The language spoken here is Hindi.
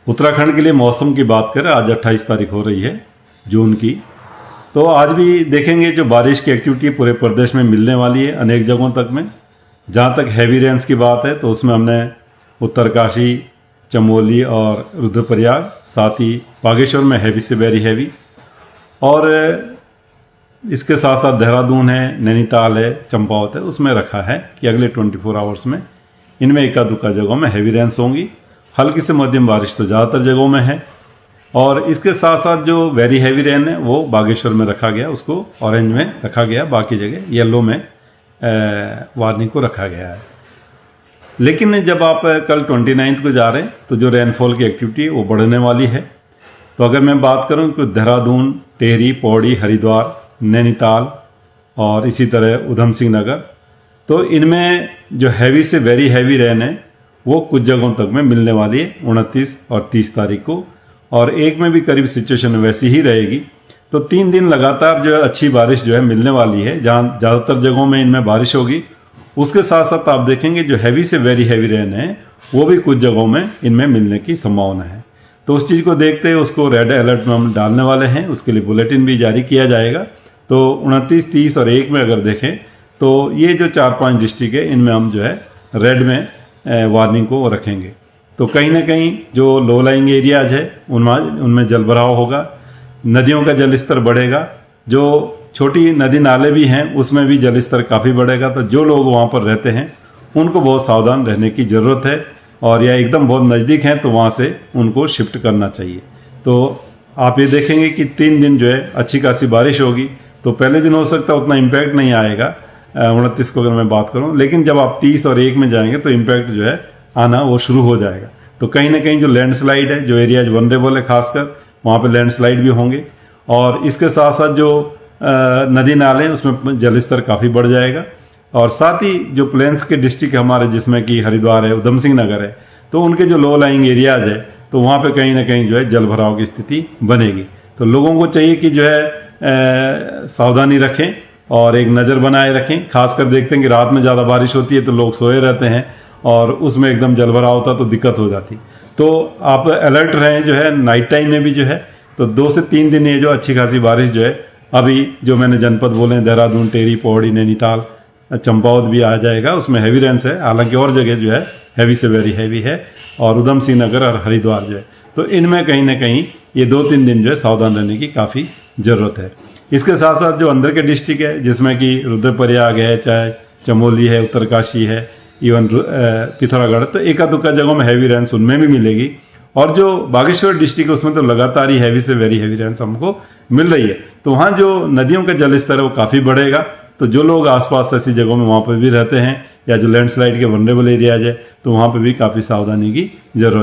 उत्तराखंड के लिए मौसम की बात करें, आज 28 तारीख हो रही है जून की। तो आज भी देखेंगे जो बारिश की एक्टिविटी पूरे प्रदेश में मिलने वाली है अनेक जगहों तक में। जहाँ तक हैवी रेंस की बात है तो उसमें हमने उत्तरकाशी, चमोली और रुद्रप्रयाग, साथ ही बागेश्वर में हैवी से वेरी हैवी, और इसके साथ साथ देहरादून है, नैनीताल है, चंपावत है, उसमें रखा है कि अगले 24 आवर्स में इनमें एका दुक्का जगहों में हैवी रेंस होंगी। हल्की से मध्यम बारिश तो ज़्यादातर जगहों में है। और इसके साथ साथ जो वेरी हैवी रेन है वो बागेश्वर में रखा गया, उसको ऑरेंज में रखा गया, बाकी जगह येलो में वार्निंग को रखा गया है। लेकिन जब आप कल 29 को जा रहे हैं तो जो रेनफॉल की एक्टिविटी है वो बढ़ने वाली है। तो अगर मैं बात करूं कि देहरादून, टेहरी, पौड़ी, हरिद्वार, नैनीताल और इसी तरह उधम सिंह नगर, तो इनमें जो हैवी से वेरी हैवी रेन है वो कुछ जगहों तक में मिलने वाली है 29 और 30 तारीख को, और एक में भी करीब सिचुएशन वैसी ही रहेगी। तो 3 दिन लगातार जो है अच्छी बारिश जो है मिलने वाली है, जहाँ ज़्यादातर जगहों में इनमें बारिश होगी। उसके साथ साथ आप देखेंगे जो हैवी से वेरी हैवी रेन है वो भी कुछ जगहों में इनमें मिलने की संभावना है। तो उस चीज़ को देखते हुए उसको रेड अलर्ट में हम डालने वाले हैं, उसके लिए बुलेटिन भी जारी किया जाएगा। तो 29, 30 और 1 में अगर देखें तो ये जो 4-5 डिस्ट्रिक्ट है इनमें हम जो है रेड में वार्निंग को रखेंगे। तो कहीं ना कहीं जो लो लाइंग एरियाज है उनमें जलभराव होगा, नदियों का जल स्तर बढ़ेगा, जो छोटी नदी नाले भी हैं उसमें भी जल स्तर काफ़ी बढ़ेगा। तो जो लोग वहाँ पर रहते हैं उनको बहुत सावधान रहने की ज़रूरत है, और या एकदम बहुत नज़दीक हैं तो वहाँ से उनको शिफ्ट करना चाहिए। तो आप ये देखेंगे कि 3 दिन जो है अच्छी खासी बारिश होगी। तो पहले दिन हो सकता है उतना इम्पैक्ट नहीं आएगा 29 को अगर मैं बात करूं, लेकिन जब आप 30 और 1 में जाएंगे तो इम्पैक्ट जो है आना वो शुरू हो जाएगा। तो कहीं ना कहीं जो लैंडस्लाइड है, जो एरियाज वनरेबल है खासकर, वहाँ पे लैंडस्लाइड भी होंगे। और इसके साथ साथ जो नदी नाले हैं उसमें जल स्तर काफ़ी बढ़ जाएगा। और साथ ही जो प्लेन्स के डिस्ट्रिक्ट हमारे, जिसमें कि हरिद्वार है, उधम सिंह नगर है, तो उनके जो लो लाइंग एरियाज है तो वहाँ पे कहीं ना कहीं जो है जल भराव की स्थिति बनेगी। तो लोगों को चाहिए कि जो है सावधानी रखें और एक नज़र बनाए रखें। खासकर देखते हैं कि रात में ज़्यादा बारिश होती है तो लोग सोए रहते हैं और उसमें एकदम जल भराव होता तो दिक्कत हो जाती। तो आप अलर्ट रहें जो है नाइट टाइम में भी जो है। तो 2 से 3 दिन ये जो अच्छी खासी बारिश जो है, अभी जो मैंने जनपद बोले देहरादून, टेहरी, पौड़ी, नैनीताल, चंपावत भी आ जाएगा, उसमें हैवी रेंस है। हालांकि और जगह जो है हैवी से वेरी हैवी है, और उधम सिंह नगर और हरिद्वार जो है, तो इनमें कहीं ना कहीं ये 2-3 दिन जो है सावधान रहने की काफ़ी ज़रूरत है। इसके साथ साथ जो अंदर के डिस्ट्रिक्ट है, जिसमें कि रुद्रप्रयाग है, चाहे चमोली है, उत्तरकाशी है, इवन पिथौरागढ़, तो एका दुक्का जगहों में हैवी रेंस उनमें भी मिलेगी। और जो बागेश्वर डिस्ट्रिक्ट है उसमें तो लगातार ही हैवी से वेरी हैवी रेंस हमको मिल रही है। तो वहाँ जो नदियों का जल स्तर है वो काफ़ी बढ़ेगा। तो जो लोग आसपास ऐसी जगहों में वहाँ पर भी रहते हैं, या जो लैंडस्लाइड के वनरेबल एरियाज है, तो वहाँ पर भी काफ़ी सावधानी की जरूरत है।